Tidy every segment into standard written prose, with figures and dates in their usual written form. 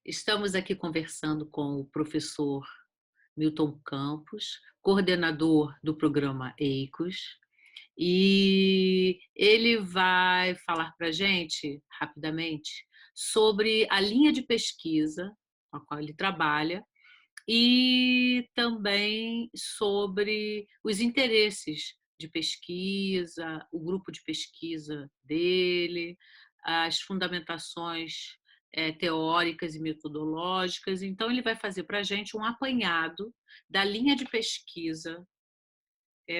Estamos aqui conversando com o professor Milton Campos, coordenador do programa EICOS, e ele vai falar para a gente, rapidamente, sobre a linha de pesquisa com a qual ele trabalha e também sobre os interesses de pesquisa, o grupo de pesquisa dele, as fundamentações teóricas e metodológicas. Então, ele vai fazer para a gente um apanhado da linha de pesquisa.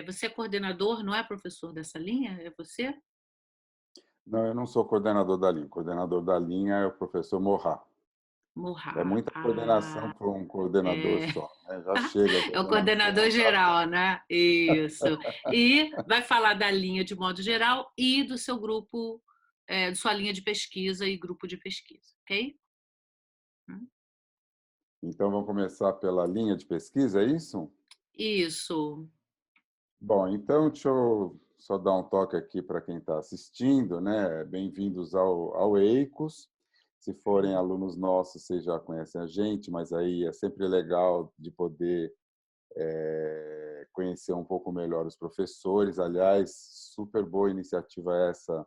Você é coordenador, não é professor dessa linha? É você? Não, eu não sou coordenador da linha. O coordenador da linha é o professor Morra. É Morra. muita coordenação para um coordenador É, só, né, já chega a é o coordenação coordenador para geral, né? Isso. E vai falar da linha de modo geral e do seu grupo, de sua linha de pesquisa e grupo de pesquisa, ok? Hum. então vamos começar pela linha de pesquisa, é isso? Isso. Bom, então deixa eu só dar um toque aqui para quem está assistindo, né? Bem-vindos ao EICOS. Se forem alunos nossos, vocês já conhecem a gente, mas aí é sempre legal de poder conhecer um pouco melhor os professores. Aliás, super boa iniciativa essa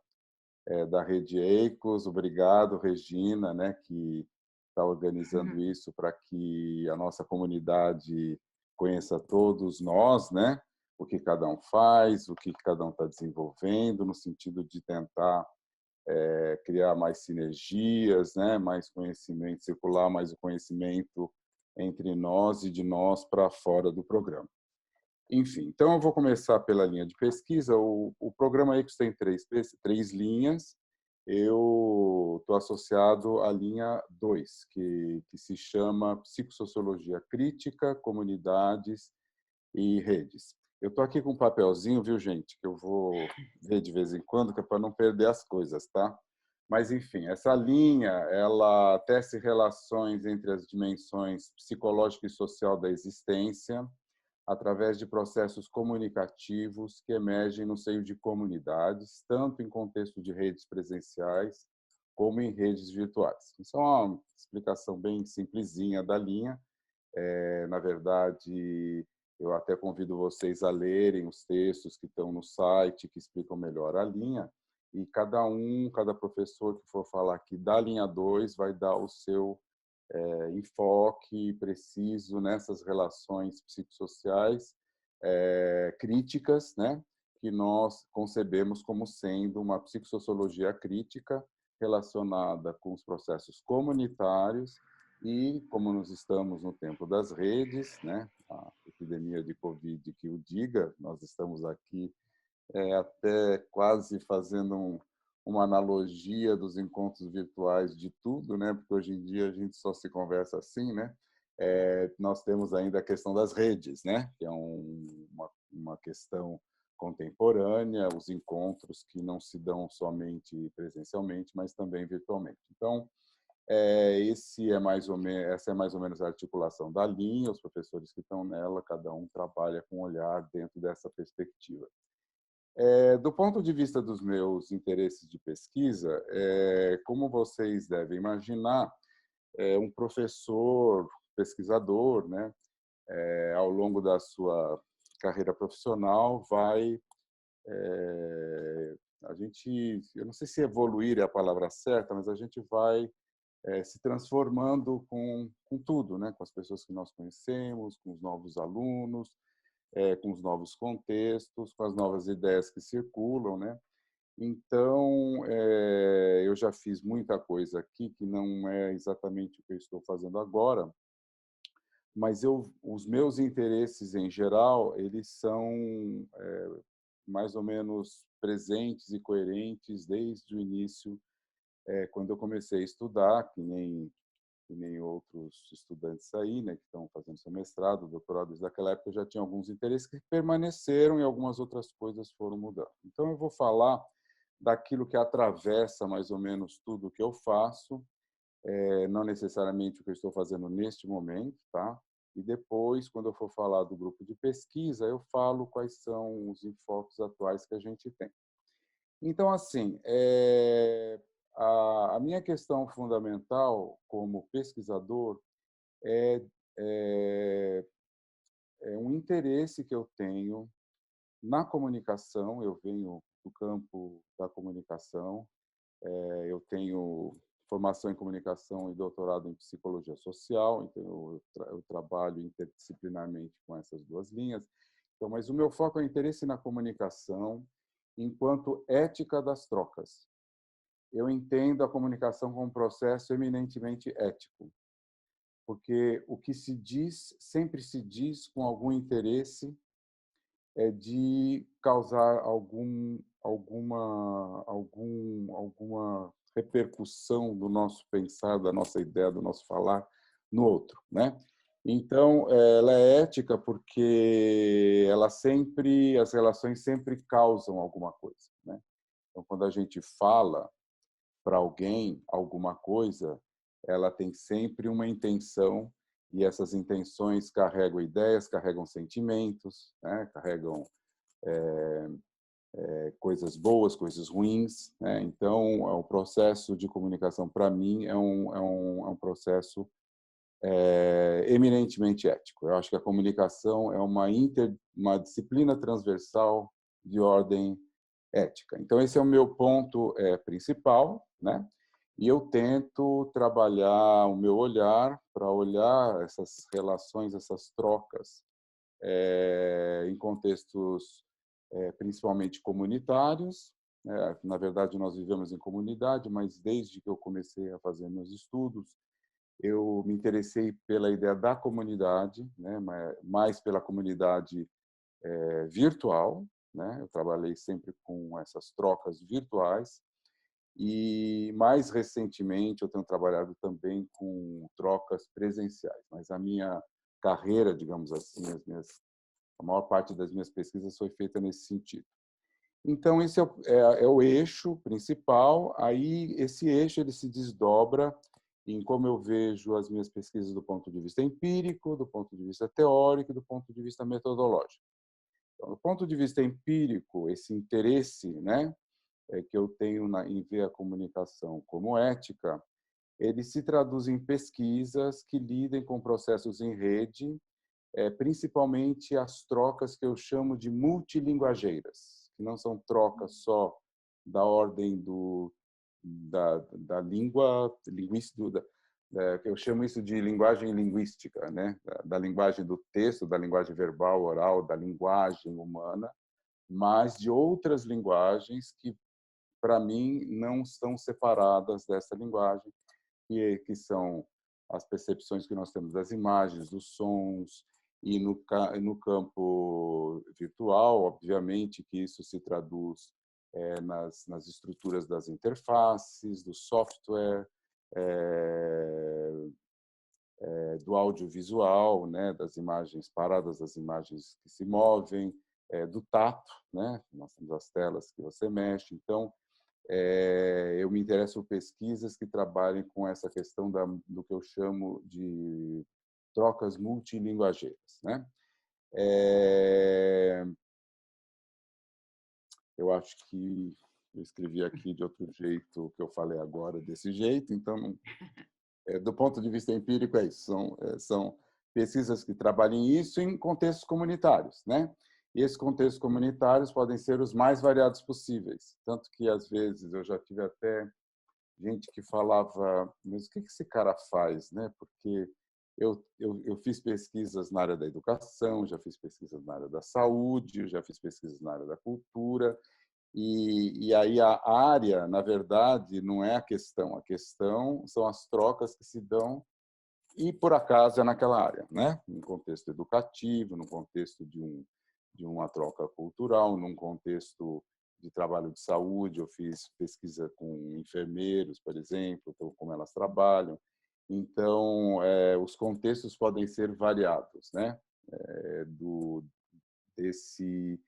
da Rede EICOS. Obrigado, Regina, né, que está organizando Uhum. isso para que a nossa comunidade conheça todos nós, né, o que cada um faz, o que cada um está desenvolvendo, no sentido de tentar criar mais sinergias, né, mais conhecimento, circular mais o conhecimento entre nós e de nós para fora do programa. Enfim, então eu vou começar pela linha de pesquisa. O programa EICOS tem três linhas. Eu estou associado à linha 2, que se chama Psicossociologia Crítica, Comunidades e Redes. Eu estou aqui com um papelzinho, viu, gente, que eu vou ver de vez em quando, que é para não perder as coisas, tá? Mas, enfim, essa linha, ela tece relações entre as dimensões psicológica e social da existência, através de processos comunicativos que emergem no seio de comunidades, tanto em contexto de redes presenciais como em redes virtuais. Isso é uma explicação bem simplesinha da linha. Na verdade, eu até convido vocês a lerem os textos que estão no site, que explicam melhor a linha, e cada professor que for falar aqui da linha 2 vai dar o seu enfoque preciso nessas relações psicossociais críticas, né, que nós concebemos como sendo uma psicossociologia crítica relacionada com os processos comunitários e, como nós estamos no tempo das redes, né, a epidemia de Covid que o diga, nós estamos aqui até quase fazendo uma analogia dos encontros virtuais de tudo, né? Porque hoje em dia a gente só se conversa assim, né? Nós temos ainda a questão das redes, né? Que é uma questão contemporânea, os encontros que não se dão somente presencialmente, mas também virtualmente. Então, essa é mais ou menos a articulação da linha, os professores que estão nela, cada um trabalha com um olhar dentro dessa perspectiva. Do ponto de vista dos meus interesses de pesquisa, como vocês devem imaginar, um professor, pesquisador, né, ao longo da sua carreira profissional, a gente, eu não sei se evoluir é a palavra certa, mas a gente vai se transformando com tudo, né, com as pessoas que nós conhecemos, com os novos alunos, com os novos contextos, com as novas ideias que circulam, né? Então, eu já fiz muita coisa aqui que não é exatamente o que eu estou fazendo agora, mas os meus interesses em geral, eles são mais ou menos presentes e coerentes desde o início, quando eu comecei a estudar, que nem outros estudantes aí, né, que estão fazendo seu mestrado, doutorado, desde aquela época eu já tinha alguns interesses que permaneceram e algumas outras coisas foram mudando. Então eu vou falar daquilo que atravessa mais ou menos tudo o que eu faço, não necessariamente o que eu estou fazendo neste momento, tá? E depois, quando eu for falar do grupo de pesquisa, eu falo quais são os enfoques atuais que a gente tem. Então, assim, a minha questão fundamental como pesquisador é, é, é um interesse que eu tenho na comunicação. Eu venho do campo da comunicação, eu tenho formação em comunicação e doutorado em psicologia social, então eu trabalho interdisciplinarmente com essas duas linhas. Então, mas o meu foco é o interesse na comunicação enquanto ética das trocas. Eu entendo a comunicação como um processo eminentemente ético, porque o que se diz sempre se diz com algum interesse de causar alguma repercussão do nosso pensar, da nossa ideia, do nosso falar no outro, né? Então, ela é ética porque as relações sempre causam alguma coisa, né? Então, quando a gente fala para alguém alguma coisa, ela tem sempre uma intenção, e essas intenções carregam ideias, carregam sentimentos, né? Carregam coisas boas, coisas ruins, né? Então, o processo de comunicação, para mim, é um processo eminentemente ético. Eu acho que a comunicação é uma disciplina transversal de ordem ética. Então, esse é o meu ponto principal, né? E eu tento trabalhar o meu olhar para olhar essas relações, essas trocas, em contextos principalmente comunitários. Na verdade, nós vivemos em comunidade, mas desde que eu comecei a fazer meus estudos, eu me interessei pela ideia da comunidade, né? Mais pela comunidade virtual, né? Eu trabalhei sempre com essas trocas virtuais e, mais recentemente, eu tenho trabalhado também com trocas presenciais. Mas a minha carreira, digamos assim, a maior parte das minhas pesquisas foi feita nesse sentido. Então, esse é o eixo principal. Aí, esse eixo ele se desdobra em como eu vejo as minhas pesquisas do ponto de vista empírico, do ponto de vista teórico e do ponto de vista metodológico. Então, do ponto de vista empírico, esse interesse, né, que eu tenho em ver a comunicação como ética, ele se traduz em pesquisas que lidem com processos em rede, principalmente as trocas que eu chamo de multilinguageiras, que não são trocas só da ordem da língua, que eu chamo isso de linguagem linguística, né? Da linguagem do texto, da linguagem verbal, oral, da linguagem humana, mas de outras linguagens que, para mim, não estão separadas dessa linguagem, que são as percepções que nós temos das imagens, dos sons, e no campo virtual, obviamente, que isso se traduz nas estruturas das interfaces, do software, do audiovisual, né, das imagens paradas, das imagens que se movem, do tato, né? Nós temos as telas que você mexe. Então, eu me interesso por pesquisas que trabalhem com essa questão do que eu chamo de trocas multilinguageiras, né? Eu acho que eu escrevi aqui de outro jeito que eu falei agora desse jeito, então, do ponto de vista empírico, é isso. São pesquisas que trabalhem isso em contextos comunitários, né? E esses contextos comunitários podem ser os mais variados possíveis, tanto que, às vezes, eu já tive até gente que falava, mas o que esse cara faz, né? Porque eu fiz pesquisas na área da educação, já fiz pesquisas na área da saúde, já fiz pesquisas na área da cultura, e aí a área, na verdade, não é a questão são as trocas que se dão, e por acaso é naquela área, né? No contexto educativo, no contexto de uma troca cultural, num contexto de trabalho de saúde. Eu fiz pesquisa com enfermeiros, por exemplo, então, como elas trabalham. Então, os contextos podem ser variados, né? Do desse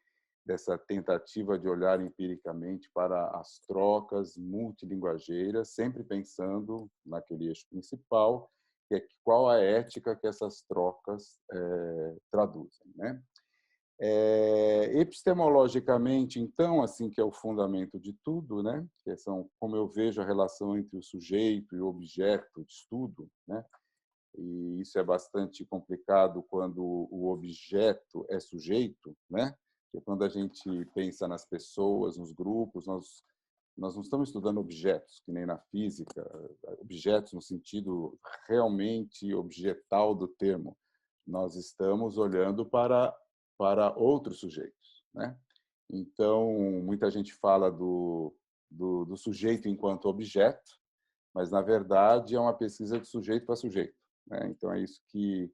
dessa tentativa de olhar empiricamente para as trocas multilinguageiras, sempre pensando naquele eixo principal, que é qual a ética que essas trocas traduzem, né? Epistemologicamente, então, assim, que é o fundamento de tudo, né? Que são como eu vejo a relação entre o sujeito e o objeto de estudo, né? E isso é bastante complicado quando o objeto é sujeito, né? Porque quando a gente pensa nas pessoas, nos grupos, nós não estamos estudando objetos, que nem na física, objetos no sentido realmente objetal do termo. Nós estamos olhando para outros sujeitos, né? Então, muita gente fala do sujeito enquanto objeto, mas, na verdade, é uma pesquisa de sujeito para sujeito, né? Então, é isso que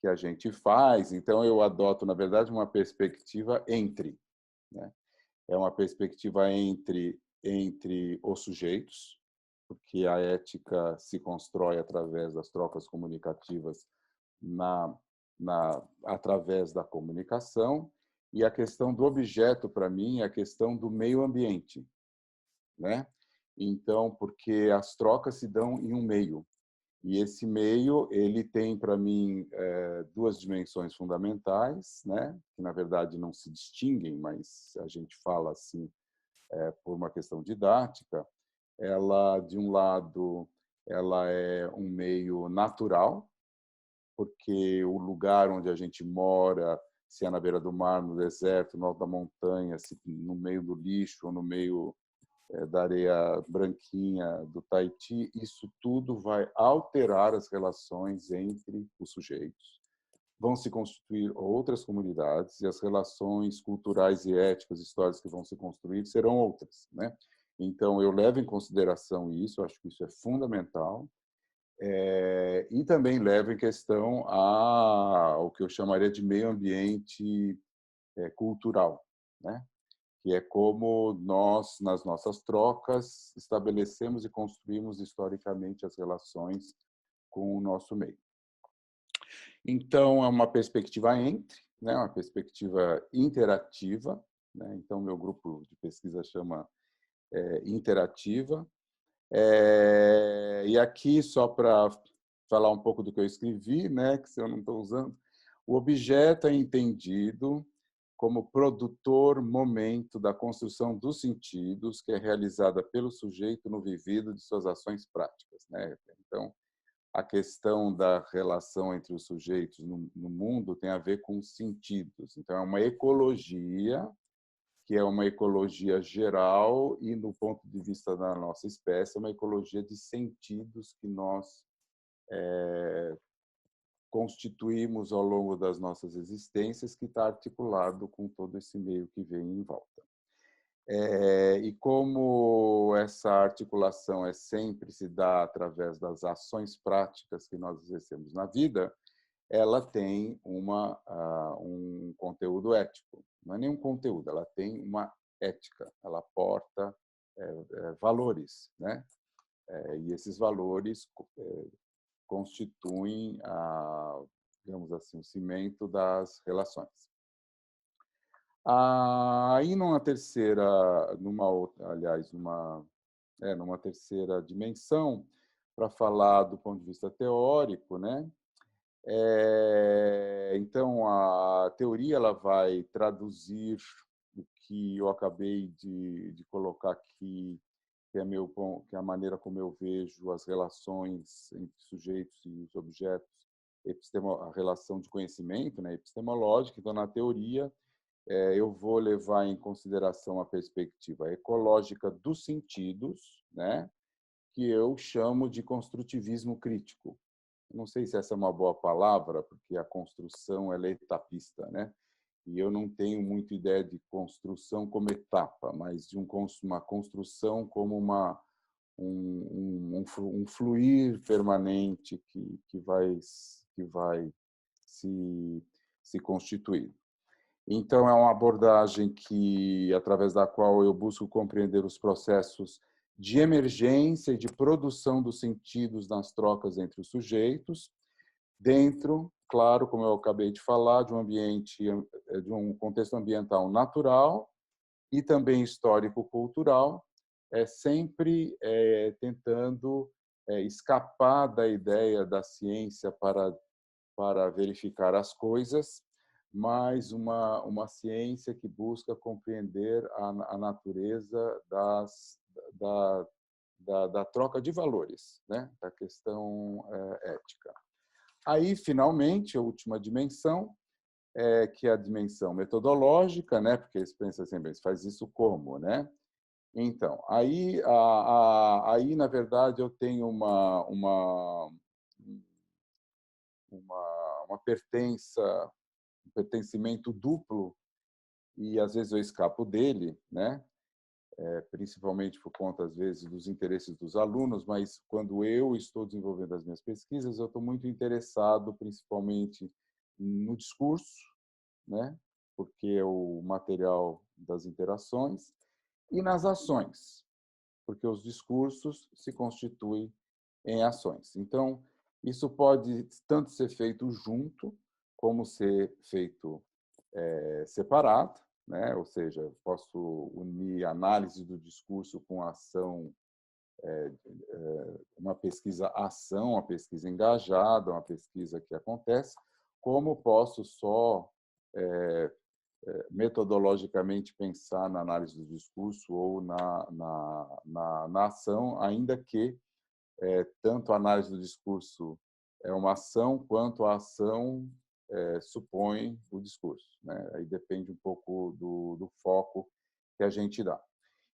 a gente faz. Então, eu adoto, na verdade, uma perspectiva entre, né? É uma perspectiva entre os sujeitos, porque a ética se constrói através das trocas comunicativas através da comunicação, e a questão do objeto, para mim, é a questão do meio ambiente, né? Então, porque as trocas se dão em um meio, e esse meio ele tem, para mim, duas dimensões fundamentais, né? Que, na verdade, não se distinguem, mas a gente fala assim por uma questão didática. Ela, de um lado, ela é um meio natural, porque o lugar onde a gente mora, se é na beira do mar, no deserto, no alto da montanha, se no meio do lixo ou no meio da areia branquinha do Tahiti, isso tudo vai alterar as relações entre os sujeitos. Vão se constituir outras comunidades e as relações culturais e éticas, históricas que vão se construir serão outras, né? Então, eu levo em consideração isso, acho que isso é fundamental, e também levo em questão o que eu chamaria de meio ambiente cultural, né? Que é como nós, nas nossas trocas, estabelecemos e construímos historicamente as relações com o nosso meio. Então, é uma perspectiva entre, né? Uma perspectiva interativa, né? Então, meu grupo de pesquisa chama interativa. E aqui, só para falar um pouco do que eu escrevi, né? Que se eu não estou usando, o objeto é entendido como produtor momento da construção dos sentidos que é realizada pelo sujeito no vivido de suas ações práticas, né? Então, a questão da relação entre os sujeitos no mundo tem a ver com sentidos. Então, é uma ecologia, que é uma ecologia geral e, do ponto de vista da nossa espécie, é uma ecologia de sentidos que nós constituímos ao longo das nossas existências, que está articulado com todo esse meio que vem em volta. E como essa articulação sempre se dá através das ações práticas que nós exercemos na vida, ela tem um conteúdo ético. Não é nenhum conteúdo, ela tem uma ética, ela porta valores, né? E esses valores constituem, digamos assim, o cimento das relações. Aí, numa terceira dimensão, para falar do ponto de vista teórico, né? Então, a teoria ela vai traduzir o que eu acabei de colocar aqui, que é a maneira como eu vejo as relações entre sujeitos e os objetos, a relação de conhecimento, né, epistemológica. Então, na teoria, eu vou levar em consideração a perspectiva ecológica dos sentidos, né, que eu chamo de construtivismo crítico. Não sei se essa é uma boa palavra, porque a construção ela é etapista, né? E eu não tenho muita ideia de construção como etapa, mas de uma construção como um fluir permanente que vai se constituir. Então, é uma abordagem através da qual eu busco compreender os processos de emergência e de produção dos sentidos nas trocas entre os sujeitos, dentro, claro, como eu acabei de falar, de um contexto ambiental natural e também histórico-cultural, sempre tentando escapar da ideia da ciência para verificar as coisas, mas uma ciência que busca compreender a natureza da troca de valores, né? Da questão ética. Aí, finalmente, a última dimensão, que é a dimensão metodológica, né? Porque eles pensam assim, bem, você faz isso como, né? Então, aí na verdade, eu tenho uma um pertencimento duplo, e às vezes eu escapo dele, né? Principalmente por conta, às vezes, dos interesses dos alunos, mas quando eu estou desenvolvendo as minhas pesquisas, eu estou muito interessado, principalmente, no discurso, né? Porque é o material das interações, e nas ações, porque os discursos se constituem em ações. Então, isso pode tanto ser feito junto, como ser feito separado, né? Ou seja, posso unir análise do discurso com ação, uma pesquisa-ação, uma pesquisa engajada, uma pesquisa que acontece, como posso só metodologicamente pensar na análise do discurso ou na ação, ainda que tanto a análise do discurso é uma ação, quanto a ação supõe o discurso, né? Aí depende um pouco do foco que a gente dá.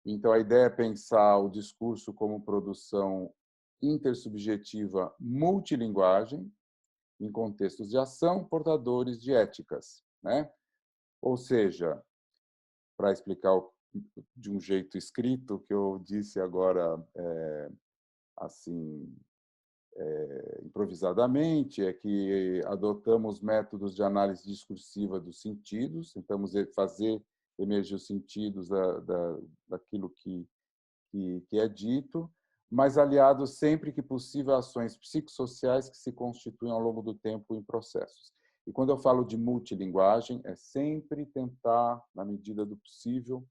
Então, a ideia é pensar o discurso como produção intersubjetiva multilinguagem, em contextos de ação, portadores de éticas, né? Ou seja, para explicar de um jeito escrito, que eu disse agora, assim, improvisadamente, é que adotamos métodos de análise discursiva dos sentidos, tentamos fazer emergir os sentidos daquilo que é dito, mas aliados sempre que possível a ações psicossociais que se constituem ao longo do tempo em processos. E quando eu falo de multilinguagem, é sempre tentar, na medida do possível,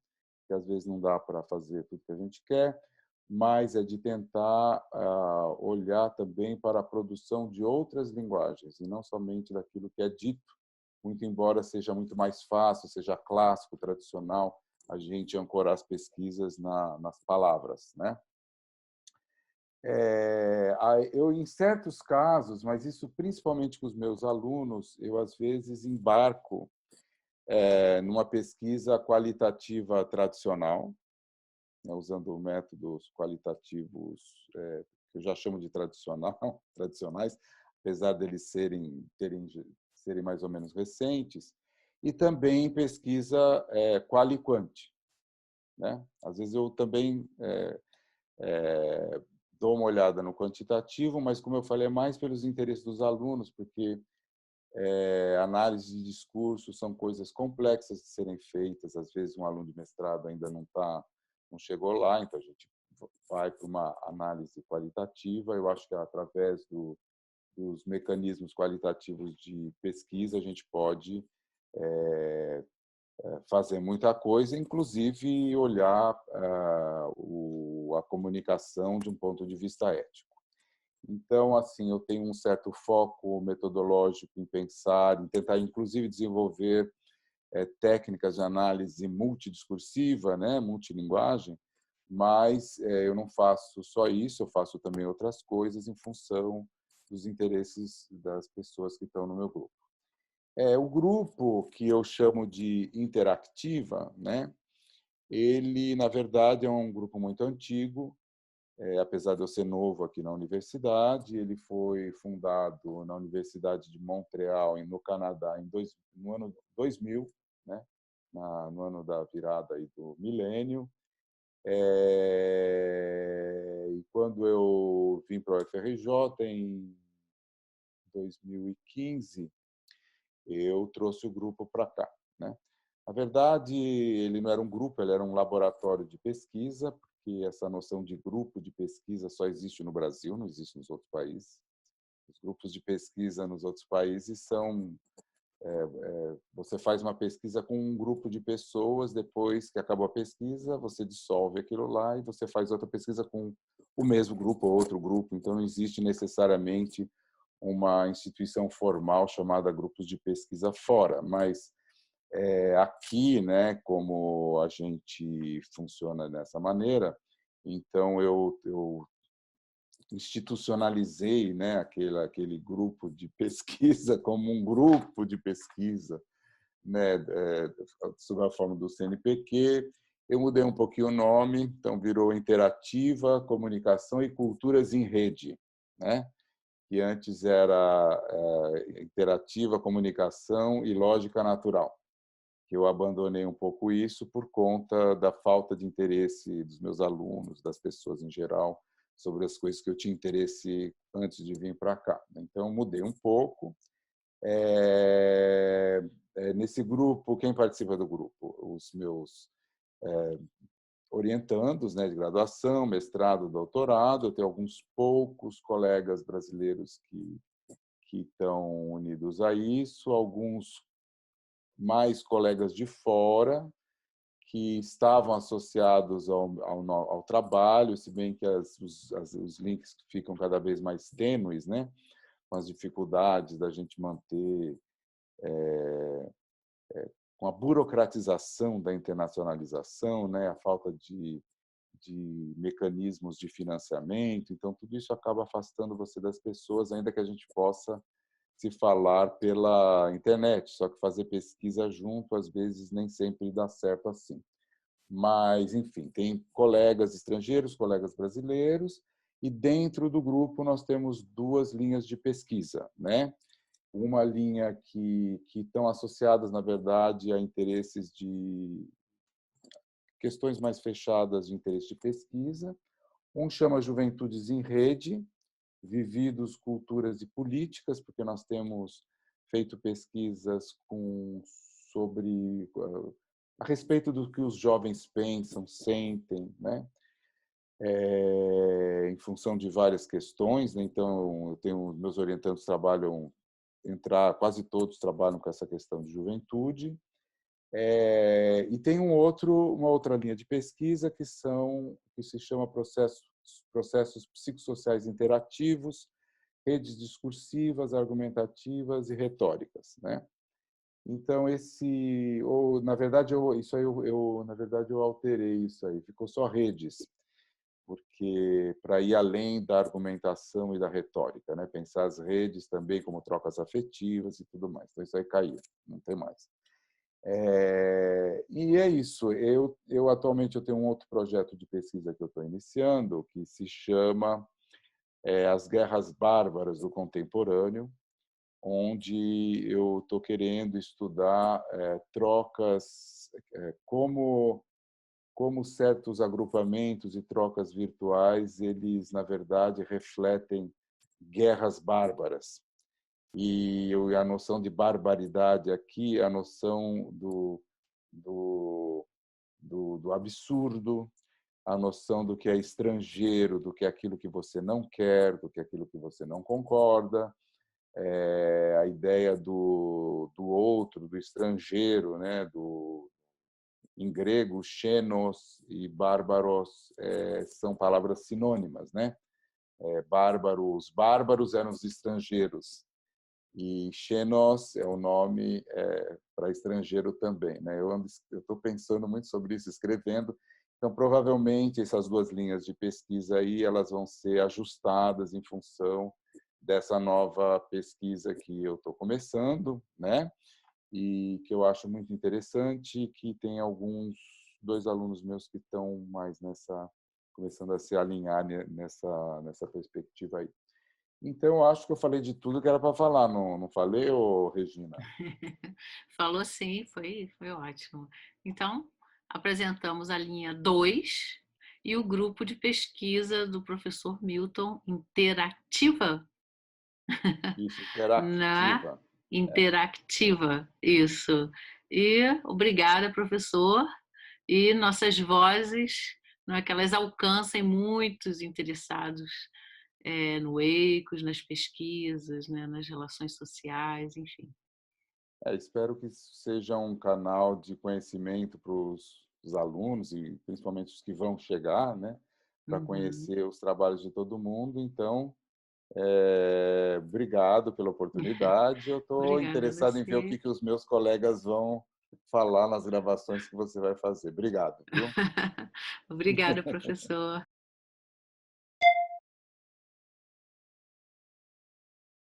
que às vezes não dá para fazer tudo que a gente quer, mas é de tentar olhar também para a produção de outras linguagens, e não somente daquilo que é dito, muito embora seja muito mais fácil, seja clássico, tradicional, a gente ancorar as pesquisas nas palavras, né? Eu, em certos casos, mas isso principalmente com os meus alunos, eu às vezes embarco numa pesquisa qualitativa tradicional, né, usando métodos qualitativos que eu já chamo de tradicionais, apesar deles serem mais ou menos recentes, e também pesquisa qual e quant, né? Às vezes eu também dou uma olhada no quantitativo, mas, como eu falei, é mais pelos interesses dos alunos, porque análise de discurso são coisas complexas de serem feitas. Às vezes, um aluno de mestrado ainda não chegou lá, então a gente vai para uma análise qualitativa. Eu acho que, através dos mecanismos qualitativos de pesquisa, a gente pode fazer muita coisa, inclusive olhar a comunicação de um ponto de vista ético. Então, assim, eu tenho um certo foco metodológico em pensar, em tentar, inclusive, desenvolver técnicas de análise multidiscursiva, né, multilinguagem, mas eu não faço só isso, eu faço também outras coisas em função dos interesses das pessoas que estão no meu grupo. O grupo, que eu chamo de interactiva, né, ele, na verdade, é um grupo muito antigo. Apesar de eu ser novo aqui na universidade, ele foi fundado na Universidade de Montreal, no Canadá, no ano 2000, né, no ano da virada aí do milênio. E quando eu vim para o UFRJ, em 2015, eu trouxe o grupo para cá, né? Na verdade, ele não era um grupo, ele era um laboratório de pesquisa, porque essa noção de grupo de pesquisa só existe no Brasil, não existe nos outros países. Os grupos de pesquisa nos outros países são... você faz uma pesquisa com um grupo de pessoas, depois que acabou a pesquisa, você dissolve aquilo lá e você faz outra pesquisa com o mesmo grupo ou outro grupo. Então, não existe necessariamente uma instituição formal chamada Grupos de Pesquisa Fora, mas aqui, né, como a gente funciona dessa maneira, então eu institucionalizei, né, aquele grupo de pesquisa como um grupo de pesquisa, né, sob a forma do CNPq. Eu mudei um pouquinho o nome, então virou Interativa, Comunicação e Culturas em Rede, né? Que antes era Interativa, Comunicação e Lógica Natural, que eu abandonei um pouco isso por conta da falta de interesse dos meus alunos, das pessoas em geral, sobre as coisas que eu tinha interesse antes de vir para cá. Então, mudei um pouco. Nesse grupo, quem participa do grupo? Os meus orientandos, né, de graduação, mestrado, doutorado. Eu tenho alguns poucos colegas brasileiros que estão unidos a isso, alguns mais colegas de fora que estavam associados ao trabalho, se bem que os links ficam cada vez mais tênues, né, com as dificuldades da gente manter, com a burocratização da internacionalização, né, a falta de mecanismos de financiamento. Então, tudo isso acaba afastando você das pessoas, ainda que a gente possa se falar pela internet, só que fazer pesquisa junto, às vezes, nem sempre dá certo assim. Mas, enfim, tem colegas estrangeiros, colegas brasileiros, e dentro do grupo nós temos duas linhas de pesquisa, né? Uma linha que estão associadas, na verdade, a interesses de questões mais fechadas de interesse de pesquisa. Um chama Juventudes em Rede, Vividos, Culturas e Políticas, porque nós temos feito pesquisas sobre a respeito do que os jovens pensam, sentem, né? Em função de várias questões, né? Então, eu tenho meus orientandos quase todos trabalham com essa questão de juventude. E tem uma outra linha de pesquisa que se chama processos psicossociais interativos, redes discursivas, argumentativas e retóricas, né? Então na verdade eu alterei isso aí, ficou só redes, porque para ir além da argumentação e da retórica, né? Pensar as redes também como trocas afetivas e tudo mais. Então isso aí caiu, não tem mais. E é isso. Atualmente eu tenho um outro projeto de pesquisa que eu estou iniciando, que se chama As Guerras Bárbaras do Contemporâneo, onde eu estou querendo estudar trocas, como certos agrupamentos e trocas virtuais, eles, na verdade, refletem guerras bárbaras. E a noção de barbaridade aqui é a noção do absurdo, a noção do que é estrangeiro, do que é aquilo que você não quer, do que é aquilo que você não concorda, a ideia do outro, do estrangeiro, né? Em grego, xenos e bárbaros são palavras sinônimas, né? Os bárbaros eram os estrangeiros, e xenos é o nome para estrangeiro também, né? Eu estou pensando muito sobre isso, escrevendo. Então, provavelmente, essas duas linhas de pesquisa aí, elas vão ser ajustadas em função dessa nova pesquisa que eu estou começando, né? E que eu acho muito interessante, que tem dois alunos meus que estão mais começando a se alinhar nessa perspectiva aí. Então, eu acho que eu falei de tudo que era para falar, não falei, Regina? Falou sim, foi ótimo. Então, apresentamos a linha 2 e o grupo de pesquisa do professor Milton Interativa, Isso, né? interativa. Interactiva, isso. E obrigada, professor. E nossas vozes, não é, que elas alcancem muitos interessados no EICOS, nas pesquisas, né, nas relações sociais, enfim. Espero que isso seja um canal de conhecimento para os alunos e principalmente os que vão chegar, né, para Uhum. conhecer os trabalhos de todo mundo. Então, Obrigado pela oportunidade. Eu estou Obrigada a interessado em ver o você. que os meus colegas vão falar nas gravações que você vai fazer. Obrigado, viu? Obrigada, professor.